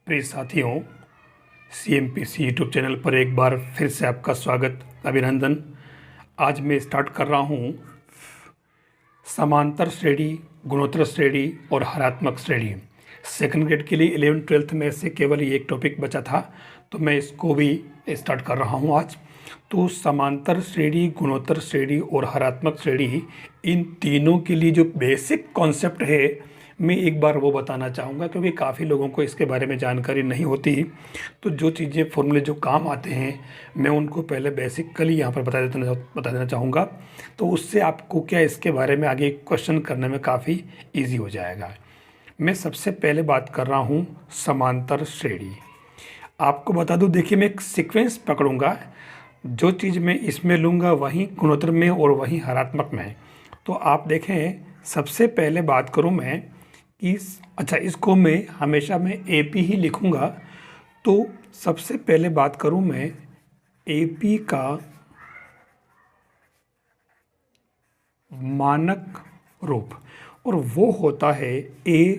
प्रिय साथियों, CMPC YouTube channel पर एक बार फिर से आपका स्वागत, अभिनंदन। आज मैं स्टार्ट कर रहा हूँ समांतर श्रेणी, गुणोत्तर श्रेणी और हरात्मक श्रेणी। सेकंड ग्रेड के लिए 11th-12th में से केवल ये एक टॉपिक बचा था, तो मैं इसको भी स्टार्ट कर रहा हूँ आज। तो समांतर श्रेणी, गुणोत्तर श्रेणी और हरात्मक श्रेणी, इन तीनों के लिए जो बेसिक कॉन्सेप्ट है मैं एक बार वो बताना चाहूँगा, क्योंकि काफ़ी लोगों को इसके बारे में जानकारी नहीं होती। तो जो चीज़ें, फॉर्मूले जो काम आते हैं, मैं उनको पहले बेसिकली यहाँ पर बता देना चाहूँगा। तो उससे आपको क्या इसके बारे में आगे क्वेश्चन करने में काफ़ी ईजी हो जाएगा। मैं सबसे पहले बात कर रहा हूँ समांतर श्रेणी। आपको बता दूँ, देखिए मैं एक सीक्वेंस पकड़ूँगा, जो चीज़ मैं इसमें लूँगा वहीं गुणोत्तर में और वहीं हरात्मक में। तो आप देखें, सबसे पहले बात करूँ मैं कि इसको मैं हमेशा AP ही लिखूँगा। तो सबसे पहले बात करूँ मैं AP का मानक रूप, और वो होता है A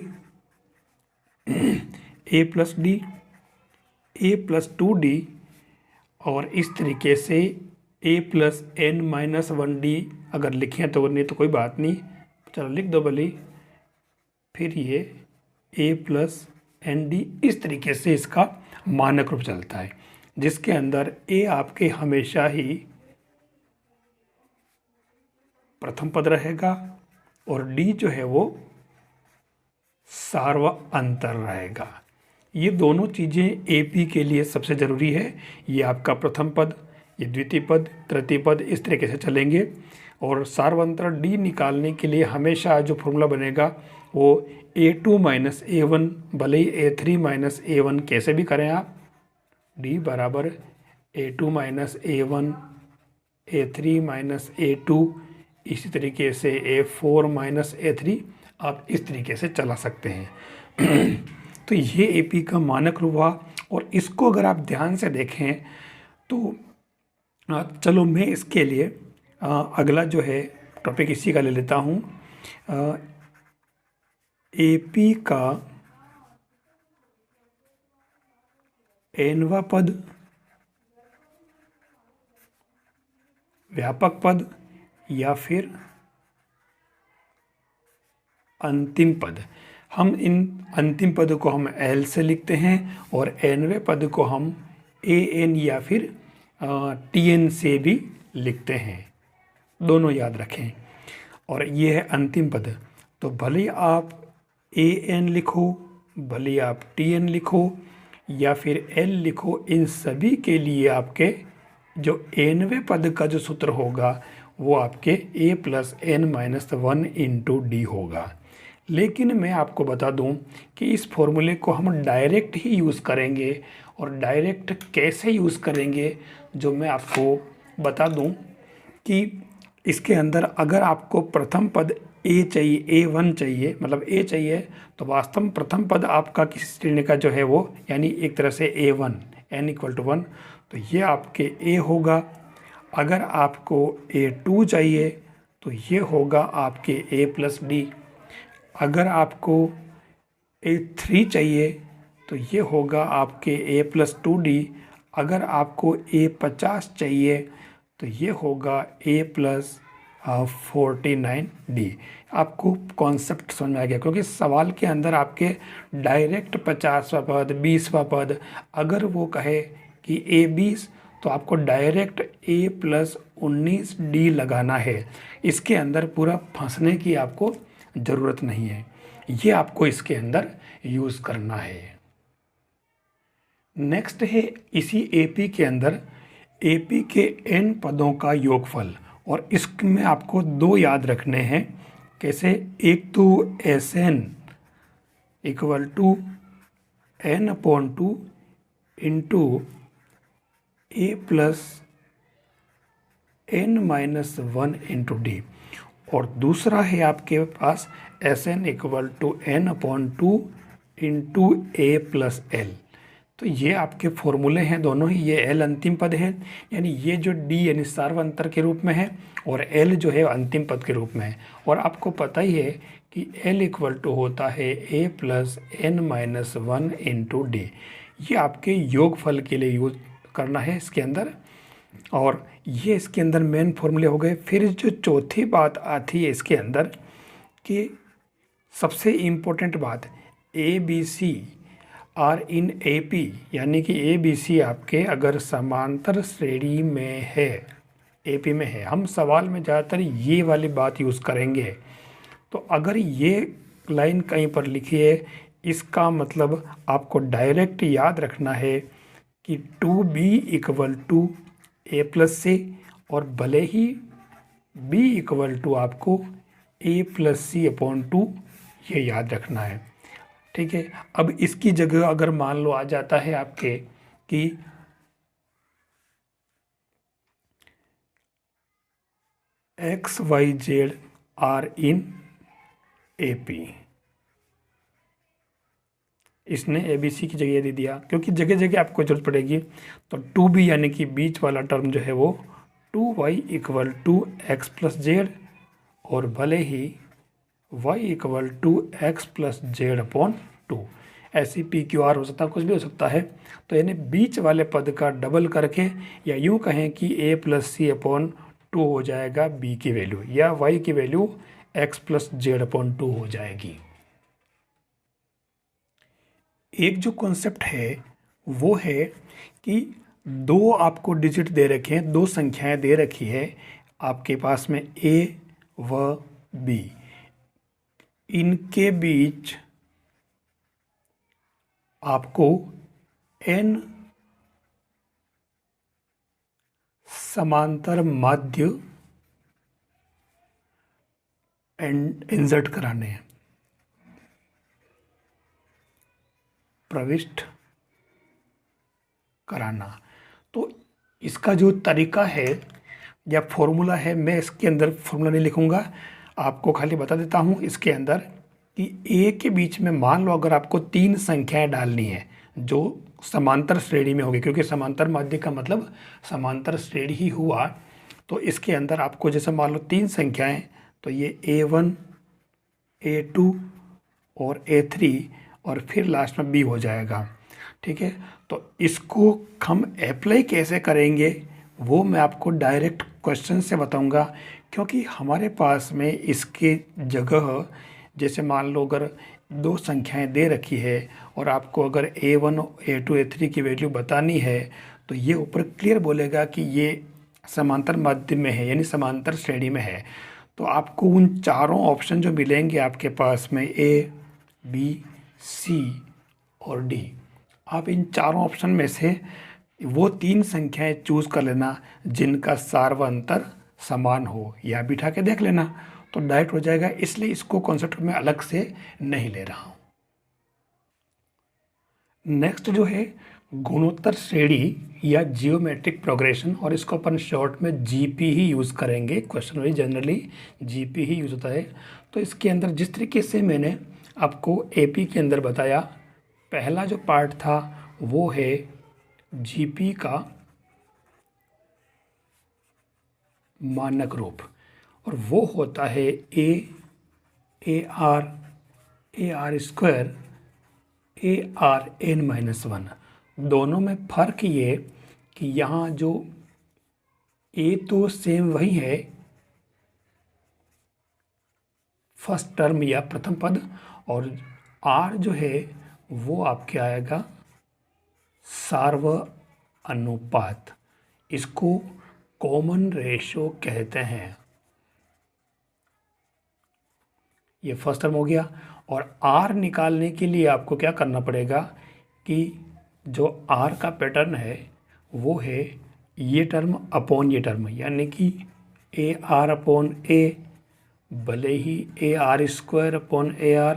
plus D, A plus 2D, और इस तरीके से A प्लस n-1D अगर लिखें तो, नहीं तो कोई बात नहीं, चलो लिख दो भली। फिर ये A प्लस ND, इस तरीके से इसका मानक रूप चलता है, जिसके अंदर A आपके हमेशा ही प्रथम पद रहेगा और D जो है वो सार्वअंतर रहेगा। ये दोनों चीज़ें AP के लिए सबसे ज़रूरी है। ये आपका प्रथम पद, ये द्वितीय पद, तृतीय पद, इस तरीके से चलेंगे। और सार्वअंतर D निकालने के लिए हमेशा जो फॉर्मूला बनेगा वो A2 माइनस A1, भले ही A3 माइनस A1 कैसे भी करें आप, D बराबर A2 minus A1, A3 minus A2, इसी तरीके से A4 माइनस A3, आप इस तरीके से चला सकते हैं। तो ये AP का मानक रूप हुआ। और इसको अगर आप ध्यान से देखें तो चलो मैं इसके लिए अगला जो है टॉपिक इसी का ले लेता हूँ। AP का nवां पद, व्यापक पद या फिर अंतिम पद। हम इन अंतिम पद को हम L से लिखते हैं और nवें पद को हम AN या फिर TN से भी लिखते हैं, दोनों याद रखें। और ये है अंतिम पद। तो भले आप AN लिखो, भले आप TN लिखो या फिर L लिखो, इन सभी के लिए आपके जो nवें पद का जो सूत्र होगा वो आपके A plus n-1 into D होगा। लेकिन मैं आपको बता दूं कि इस फॉर्मूले को हम डायरेक्ट ही यूज़ करेंगे, और डायरेक्ट कैसे यूज़ करेंगे जो मैं आपको बता दूं कि इसके अंदर अगर आपको प्रथम पद A चाहिए, A1 चाहिए, मतलब A चाहिए, तो वास्तव में प्रथम पद आपका किसी श्रेणी का जो है वो, यानी एक तरह से A1, n = 1, तो ये आपके A होगा। अगर आपको A2 चाहिए तो ये होगा आपके A प्लस D। अगर आपको A3 चाहिए तो ये होगा आपके A प्लस 2D। अगर आपको A50 चाहिए तो ये होगा A प्लस 49D। आपको कॉन्सेप्ट समझ में आ गया, क्योंकि सवाल के अंदर आपके डायरेक्ट 50वां पद, 20वां पद, अगर वो कहे कि A20, तो आपको डायरेक्ट A प्लस 19D लगाना है। इसके अंदर पूरा फंसने की आपको ज़रूरत नहीं है, ये आपको इसके अंदर यूज़ करना है। नेक्स्ट है इसी AP के अंदर AP के n पदों का योगफल, और इसमें आपको दो याद रखने हैं। कैसे? एक तो Sn = n/2 into A plus n-1 into D, और दूसरा है आपके पास Sn = n/2 into A plus L। तो ये आपके फॉर्मूले हैं दोनों ही। ये L अंतिम पद है, यानी ये जो D यानी सार्वअंतर के रूप में है, और L जो है अंतिम पद के रूप में है। और आपको पता ही है कि L इक्वल टू होता है A plus n minus one into d. ये आपके योगफल के लिए यूज करना है इसके अंदर, और ये इसके अंदर मेन फॉर्मूले हो गए। फिर जो चौथी बात आती है इसके अंदर कि सबसे इम्पोर्टेंट बात, A B C are in A P, यानी कि ए बी सी आपके अगर समांतर श्रेणी में है, ए पी में है। हम सवाल में ज़्यादातर ये वाली बात यूज़ करेंगे। तो अगर ये लाइन कहीं पर लिखी है, इसका मतलब आपको डायरेक्ट याद रखना है कि 2b equal to A plus से, और भले ही b इक्वल टू आपको a plus C upon two, ये याद रखना है। ठीक है। अब इसकी जगह अगर मान लो आ जाता है आपके कि X Y Z are in A P, इसने ए बी सी की जगह दे दिया, क्योंकि जगह जगह आपको जरूरत पड़ेगी। तो 2b यानी कि बीच वाला टर्म जो है वो 2y equal to X plus Z, और भले ही y equal to X plus Z upon two. ऐसी पी क्यू आर हो सकता है, कुछ भी हो सकता है। तो यानी बीच वाले पद का डबल करके, या यूँ कहें कि a plus C upon two हो जाएगा b की वैल्यू, या y की value X plus Z upon two हो जाएगी। एक जो कॉन्सेप्ट है वो है कि दो आपको डिजिट दे रखे हैं, दो संख्याएं दे रखी है आपके पास में a व b, इनके बीच आपको n समांतर माध्य इंसर्ट कराने हैं, प्रविष्ट कराना। तो इसका जो तरीका है या फॉर्मूला है, मैं इसके अंदर फॉर्मूला नहीं लिखूंगा, आपको खाली बता देता हूं इसके अंदर कि a के बीच में मान लो अगर आपको तीन संख्याएं डालनी है जो समांतर श्रेणी में होगी, क्योंकि समांतर माध्य का मतलब समांतर श्रेणी ही हुआ। तो इसके अंदर आपको जैसे मान लो तीन संख्याएं, तो ये a1 a2 और a3, और फिर लास्ट में b हो जाएगा। ठीक है। तो इसको हम अप्लाई कैसे करेंगे वो मैं आपको डायरेक्ट क्वेश्चन से बताऊंगा, क्योंकि हमारे पास में इसके जगह जैसे मान लो अगर दो संख्याएं दे रखी है और आपको अगर a1 a2 a3 की वैल्यू बतानी है, तो ये ऊपर क्लियर बोलेगा कि ये समांतर माध्य में है, यानी समांतर श्रेणी में है। तो आपको उन चारों ऑप्शन जो मिलेंगे आपके पास में a b c और d, आप इन चारों ऑप्शन में से वो तीन संख्याएं चूज कर लेना जिनका सार व अंतर समान हो, या बिठा के देख लेना तो डायरेक्ट हो जाएगा। इसलिए इसको कॉन्सेप्ट में अलग से नहीं ले रहा हूं। नेक्स्ट जो है गुणोत्तर श्रेणी या जियोमेट्रिक प्रोग्रेशन, और इसको अपन शॉर्ट में जीपी ही यूज़ करेंगे। क्वेश्चन वाइज जनरली जीपी ही यूज़ होता है। तो इसके अंदर जिस तरीके से मैंने आपको एपी के अंदर बताया, पहला जो पार्ट था वो है जीपी का मानक रूप, और वो होता है ए आर स्क्वायर ARn-1। दोनों में फ़र्क ये कि यहाँ जो a तो सेम वही है, फर्स्ट टर्म या प्रथम पद, और r जो है वो आपके आएगा सार्व अनुपात। इसको कॉमन रेशो कहते हैं। ये फर्स्ट टर्म हो गया। और r निकालने के लिए आपको क्या करना पड़ेगा कि जो r का पैटर्न है वो है ये टर्म अपॉन ये टर्म, यानी कि AR अपॉन A, भले ही AR स्क्वायर अपॉन AR,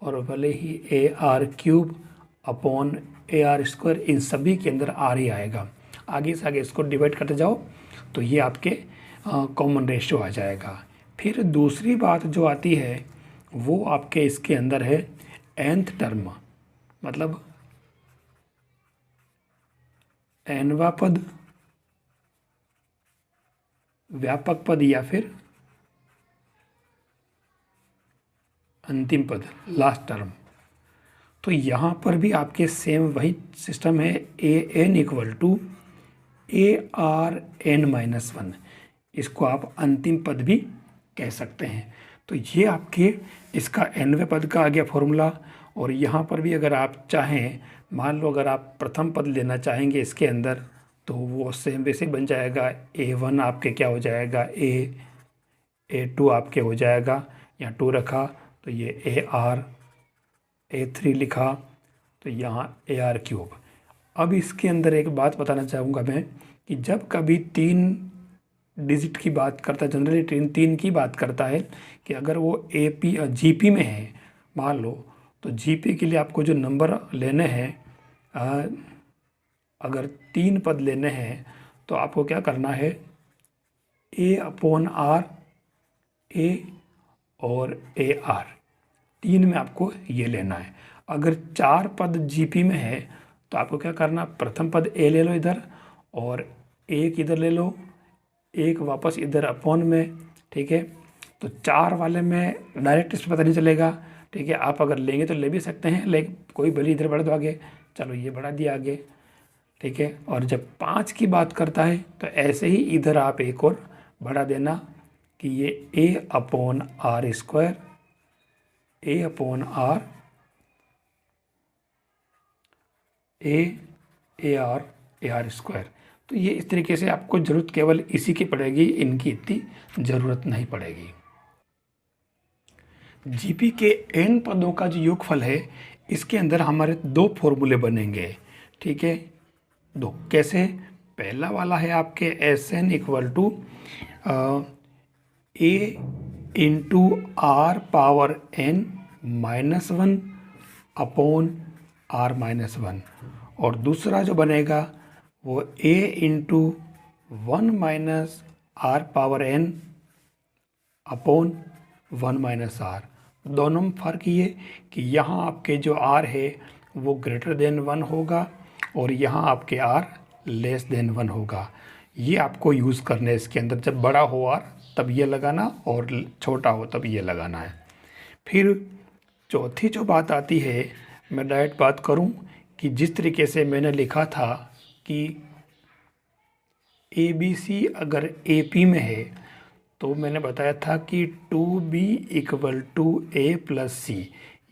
और भले ही AR cube upon AR square, इन सभी के अंदर R ही आएगा। आगे से आगे इसको डिवाइड करते जाओ तो ये आपके कॉमन रेशियो आ जाएगा। फिर दूसरी बात जो आती है वो आपके इसके अंदर है nth टर्म, मतलब nवा पद, व्यापक पद, या फिर अंतिम पद लास्ट टर्म। तो यहाँ पर भी आपके सेम वही सिस्टम है, A N equal to A R N minus one, इसको आप अंतिम पद भी कह सकते हैं। तो ये आपके इसका nवें पद का आ गया फॉर्मूला। और यहाँ पर भी अगर आप चाहें, मान लो अगर आप प्रथम पद लेना चाहेंगे इसके अंदर, तो वो सेम वैसे बन जाएगा, A1 आपके क्या हो जाएगा, A2 आपके हो जाएगा, यहाँ 2 रखा तो ये AR, A3 लिखा तो यहाँ AR क्यूब। अब इसके अंदर एक बात बताना चाहूँगा मैं कि जब कभी 3 डिजिट की बात करता है, जनरली 3 की बात करता है कि अगर वो जीपी में है मान लो, तो जीपी के लिए आपको जो नंबर लेने हैं, अगर 3 पद लेने हैं तो आपको क्या करना है, A/R A और AR 3 में आपको ये लेना है। अगर 4 पद जीपी में है तो आपको क्या करना, प्रथम पद A ले लो इधर और 1 इधर ले लो, 1 वापस इधर अपॉन में, ठीक है। तो 4 वाले में डायरेक्ट इस पर पता नहीं चलेगा, ठीक है। आप अगर लेंगे तो ले भी सकते हैं, लेकिन कोई भले इधर बढ़ा दो आगे, चलो ये बढ़ा दिया आगे, ठीक है। और जब 5 की बात करता है तो ऐसे ही इधर आप एक और बढ़ा देना कि ये A/R square, A/R AR AR square. तो ये इस तरीके से आपको ज़रूरत केवल इसी की पड़ेगी, इनकी इतनी ज़रूरत नहीं पड़ेगी। जीपी के n पदों का जो योगफल है, इसके अंदर हमारे 2 फॉर्मूले बनेंगे, ठीक है। 2 कैसे, पहला वाला है आपके SN equal to A into R power N minus 1 upon R minus 1, और दूसरा जो बनेगा वो A into 1 minus R power N upon 1 minus R। दोनों में फ़र्क ये कि यहाँ आपके जो R है वो ग्रेटर देन 1 होगा और यहाँ आपके R लेस देन 1 होगा। ये आपको यूज़ करना है इसके अंदर, जब बड़ा हो R तब ये लगाना और छोटा हो तब ये लगाना है। फिर चौथी जो बात आती है, मैं डायरेक्ट बात करूं कि जिस तरीके से मैंने लिखा था कि ABC अगर AP में है तो मैंने बताया था कि 2B equal to A plus C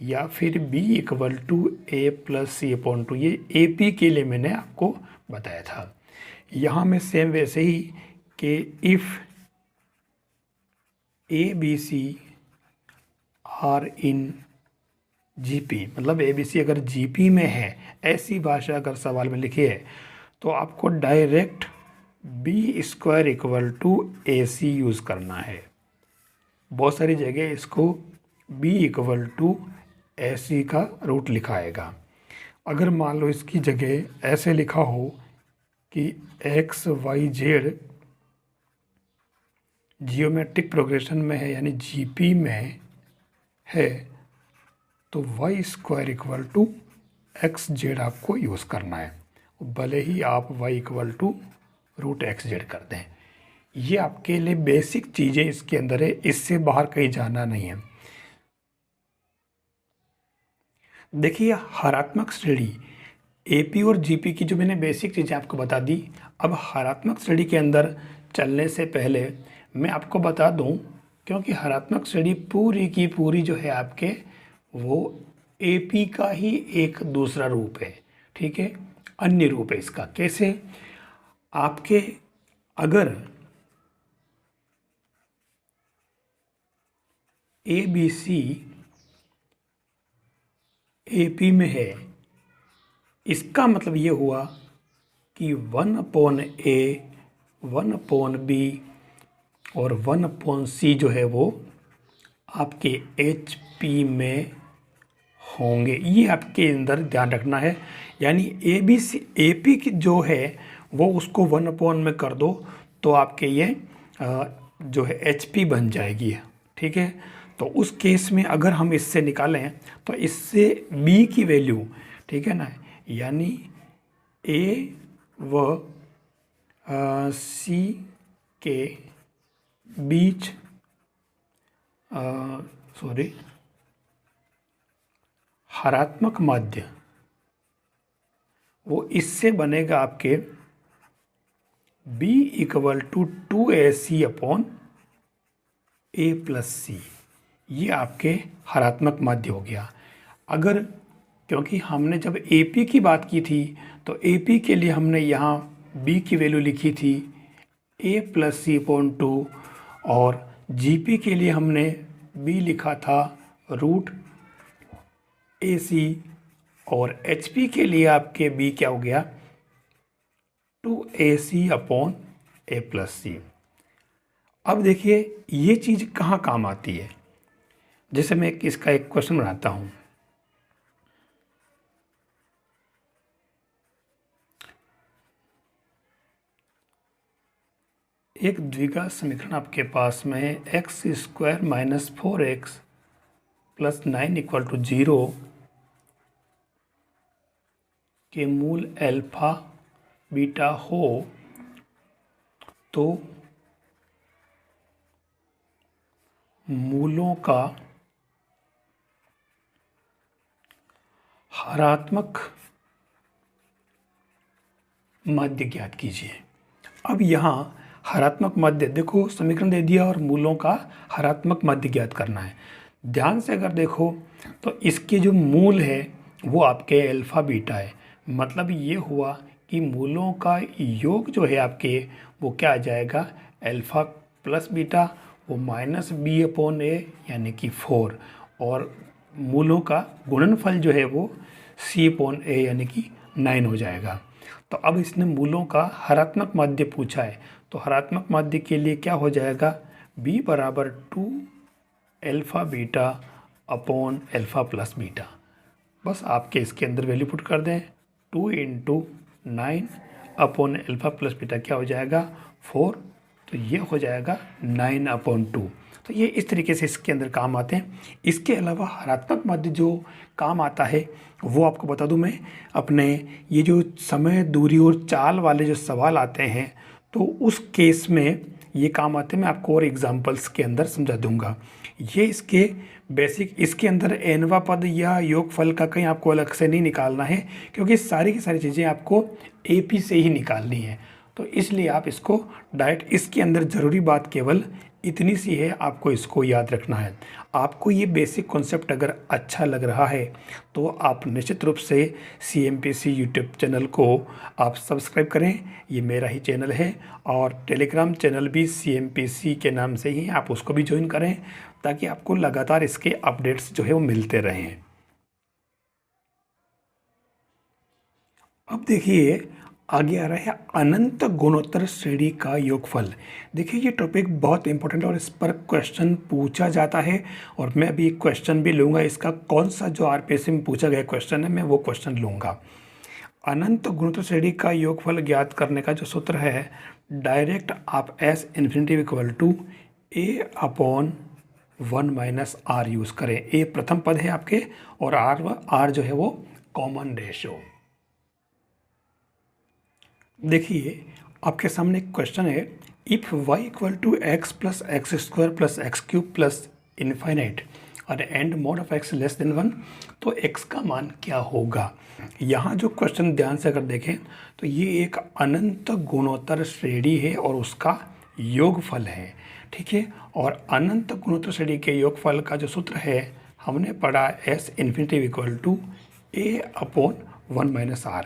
या फिर B equal to A plus C upon 2, ये AP के लिए मैंने आपको बताया था। यहाँ में सेम वैसे ही कि if ABC are in GP, मतलब ABC अगर जीपी में है, ऐसी भाषा अगर सवाल में लिखी है तो आपको direct B square equal to AC use करना है। बहुत सारी जगह इसको B इक्वल टू AC का रूट लिखा आएगा। अगर मान लो इसकी जगह ऐसे लिखा हो कि XYZ जियोमेट्रिक प्रोग्रेशन में है यानी जीपी में है, तो Y square equal to XZ आपको यूज़ करना है, भले ही आप y equal to root XZ कर दें। ये आपके लिए बेसिक चीज़ें इसके अंदर है, इससे बाहर कहीं जाना नहीं है। देखिए हरात्मक श्रेणी AP और GP की जो मैंने बेसिक चीज़ें आपको बता दी, अब हरात्मक श्रेणी के अंदर चलने से पहले मैं आपको बता दूं, क्योंकि हरात्मक श्रेणी पूरी की पूरी जो है आपके वो AP का ही एक दूसरा रूप है, ठीक है, अन्य रूप है इसका। कैसे, आपके अगर ABC AP में है, इसका मतलब ये हुआ कि 1/A 1/B और 1/C जो है वो आपके HP में होंगे। ये आपके अंदर ध्यान रखना है, यानी AP की जो है वो उसको 1/, में कर दो तो आपके ये जो है HP बन जाएगी, ठीक है। तो उस केस में अगर हम इससे निकालें तो इससे B की वैल्यू, ठीक है ना, यानी A व C के बीच हरात्मक माध्य वो इससे बनेगा आपके b equal to 2ac upon a plus C. ये आपके हरात्मक माध्य हो गया। अगर क्योंकि हमने जब AP की बात की थी तो AP के लिए हमने यहाँ b की वैल्यू लिखी थी a प्लस सी अपॉन 2 और GP के लिए हमने b लिखा था रूट AC और HP के लिए आपके b क्या हो गया 2AC अपॉन a प्लस सी। अब देखिए ये चीज़ कहाँ काम आती है। जैसे मैं इसका एक क्वेश्चन बनाता हूँ। एक द्विघात समीकरण आपके पास में है X square minus 4x plus 9 equal to 0 के मूल अल्फा बीटा हो तो मूलों का हरात्मक माध्य ज्ञात कीजिए। अब यहाँ हरात्मक माध्य देखो समीकरण दे दिया और मूलों का हरात्मक माध्य ज्ञात करना है। ध्यान से अगर देखो तो इसके जो मूल है वो आपके अल्फा बीटा है। मतलब ये हुआ कि मूलों का योग जो है आपके वो क्या आ जाएगा अल्फा प्लस बीटा वो माइनस b अपॉन a यानी कि 4 और मूलों का गुणनफल जो है वो c अपॉन a यानी कि 9 हो जाएगा। तो अब इसने मूलों का हरात्मक माध्य पूछा है तो हरात्मक माध्य के लिए क्या हो जाएगा b बराबर 2 alpha beta upon alpha plus beta. बस आपके इसके अंदर वैल्यू पुट कर दें 2 into 9 upon alpha plus beta क्या हो जाएगा 4 तो ये हो जाएगा 9 अपॉन 2। तो ये इस तरीके से इसके अंदर काम आते हैं। इसके अलावा हरात्मक माध्य जो काम आता है वो आपको बता दूं मैं अपने ये जो समय दूरी और चाल वाले जो सवाल आते हैं तो उस केस में ये काम आते हैं। मैं आपको और एग्जांपल्स के अंदर समझा दूंगा। ये इसके बेसिक इसके अंदर एनवा पद या योगफल का कहीं आपको अलग से नहीं निकालना है क्योंकि सारी की सारी चीज़ें आपको AP से ही निकालनी है। तो इसलिए आप इसको डायरेक्ट इसके अंदर ज़रूरी बात केवल इतनी सी है, आपको इसको याद रखना है। आपको ये बेसिक कॉन्सेप्ट अगर अच्छा लग रहा है तो आप निश्चित रूप से CMPC यूट्यूब चैनल को आप सब्सक्राइब करें। ये मेरा ही चैनल है और टेलीग्राम चैनल भी CMPC के नाम से ही आप उसको भी ज्वाइन करें ताकि आपको लगातार इसके अपडेट्स जो है वो मिलते रहें। अब देखिए आगे आ रहा है अनंत गुणोत्तर श्रेणी का योगफल। देखिए ये टॉपिक बहुत इंपॉर्टेंट और इस पर क्वेश्चन पूछा जाता है और मैं अभी एक क्वेश्चन भी लूँगा। इसका कौन सा जो RPSC में पूछा गया क्वेश्चन है मैं वो क्वेश्चन लूँगा। अनंत गुणोत्तर श्रेणी का योगफल ज्ञात करने का जो सूत्र है डायरेक्ट आप S infinity equal to a upon 1 minus r use करें। a प्रथम पद है आपके और r जो है वो कॉमन रेशो। देखिए आपके सामने एक क्वेश्चन है if y equal to X plus X square plus X cube plus infinite और and mod of x less than 1 तो x का मान क्या होगा। यहाँ जो क्वेश्चन ध्यान से अगर देखें तो ये एक अनंत गुणोत्तर श्रेणी है और उसका योगफल है। ठीक है और अनंत गुणोत्तर श्रेणी के योगफल का जो सूत्र है हमने पढ़ा S infinity equal to a upon 1 minus r।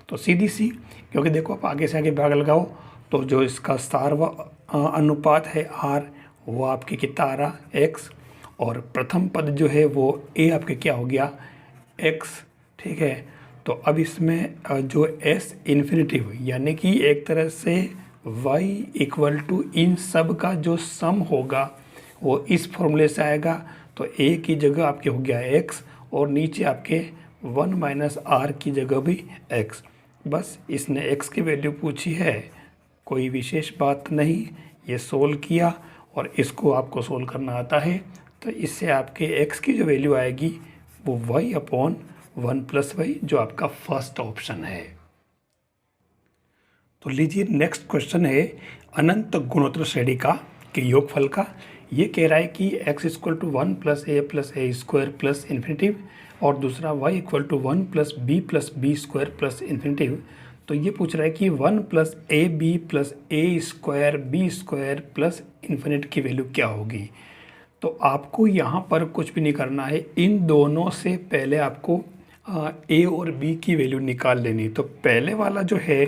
तो सीधी सी क्योंकि देखो आप आगे से आगे भाग लगाओ तो जो इसका सार्व अनुपात है r वो आपके कितना आ रहा x और प्रथम पद जो है वो a आपके क्या हो गया x। ठीक है तो अब इसमें जो S इन्फिनिटी यानी कि एक तरह से y इक्वल टू इन सब का जो सम होगा वो इस फॉर्मूले से आएगा। तो a की जगह आपके हो गया x और नीचे आपके 1 माइनस r की जगह भी x। बस इसने x की वैल्यू पूछी है, कोई विशेष बात नहीं। ये सोल्व किया और इसको आपको सोल्व करना आता है तो इससे आपके x की जो वैल्यू आएगी वो y अपॉन 1 प्लस वाई जो आपका फर्स्ट ऑप्शन है। तो लीजिए नेक्स्ट क्वेश्चन है अनंत गुणोत्तर श्रेणी का के योगफल का। ये कह रहा है कि x equal to 1 plus a square plus infinity और दूसरा y equal to 1 plus B square plus infinitive. तो ये पूछ रहा है कि 1 plus A B plus A square B square plus infinite की वैल्यू क्या होगी। तो आपको यहाँ पर कुछ भी नहीं करना है, इन दोनों से पहले आपको ए और बी की वैल्यू निकाल लेनी। तो पहले वाला जो है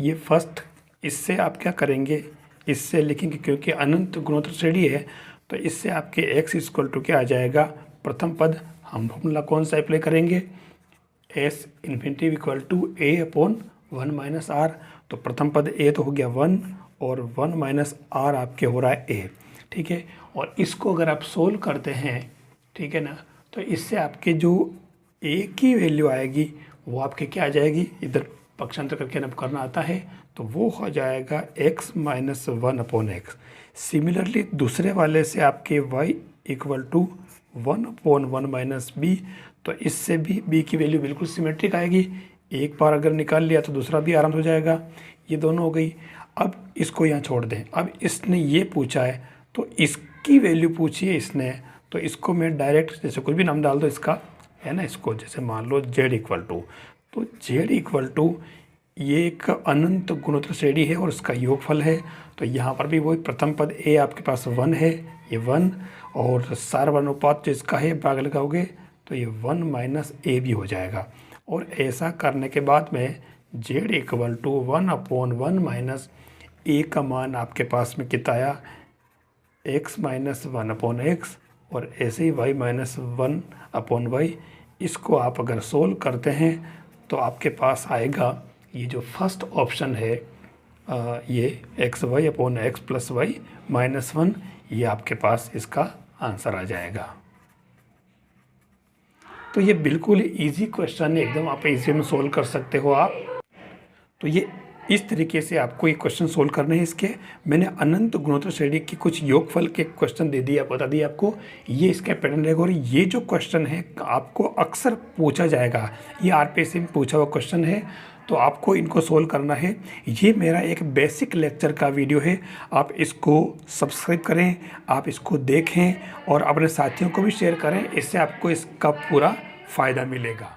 ये फर्स्ट, इससे आप क्या करेंगे, इससे लिखेंगे क्योंकि अनंत गुणोत्तर श्रेणी है, तो इससे आपके x इक्वल टू क्या आ जाएगा, प्रथम पद हम फॉर्मूला कौन सा अप्लाई करेंगे, S infinitive equal to A upon 1 minus R. तो प्रथम पद ए तो हो गया 1 और 1 माइनस आर आपके हो रहा है ए, ठीक है। और इसको अगर आप सोल्व करते हैं, ठीक है ना, तो इससे आपके जो ए की वैल्यू आएगी वो आपके क्या आ जाएगी, इधर पक्षांतर करके ना करना आता है, तो वो हो जाएगा x minus 1 upon X. Similarly दूसरे वाले से आपके y equal to 1 upon 1 minus B, तो इससे भी b की वैल्यू बिल्कुल सिमेट्रिक आएगी। एक बार अगर निकाल लिया तो दूसरा भी आराम हो जाएगा। ये दोनों हो गई। अब इसको यहाँ छोड़ दें। अब इसने ये पूछा है तो इसकी वैल्यू पूछी है इसने, तो इसको मैं डायरेक्ट जैसे कुछ भी नाम डाल दो इसका, है ना, इसको जैसे मान लो z इक्वल टू, तो z इक्वल टू ये एक अनंत गुणोत्तर श्रेणी है और इसका योगफल है। तो यहाँ पर भी वही प्रथम पद a आपके पास 1 है, ये 1, और सार्वनुपात जो इसका है भाग लगाओगे तो ये 1 माइनस ए भी हो जाएगा। और ऐसा करने के बाद में z equal to 1 upon 1 minus A का मान आपके पास में कितना आया, x माइनस 1 अपॉन एक्स, और ऐसे ही y माइनस 1 अपॉन वाई। इसको आप अगर सोल्व करते हैं तो आपके पास आएगा ये जो फर्स्ट ऑप्शन है, ये X Y upon X plus Y minus 1, ये आपके पास इसका आंसर आ जाएगा। तो ये बिल्कुल इजी क्वेश्चन है, एकदम आप इजी में सोल्व कर सकते हो आप। तो ये इस तरीके से आपको ये क्वेश्चन सोल्व करने हैं। इसके मैंने अनंत गुणोत्तर श्रेणी की कुछ योगफल के क्वेश्चन दे दिए, बता दिए आपको, ये इसका पैटर्न रहेगा। और ये जो क्वेश्चन है आपको अक्सर पूछा जाएगा, ये आरपीएससी में पूछा हुआ क्वेश्चन है, तो आपको इनको सोल्व करना है। ये मेरा एक बेसिक लेक्चर का वीडियो है, आप इसको सब्सक्राइब करें, आप इसको देखें और अपने साथियों को भी शेयर करें, इससे आपको इसका पूरा फ़ायदा मिलेगा।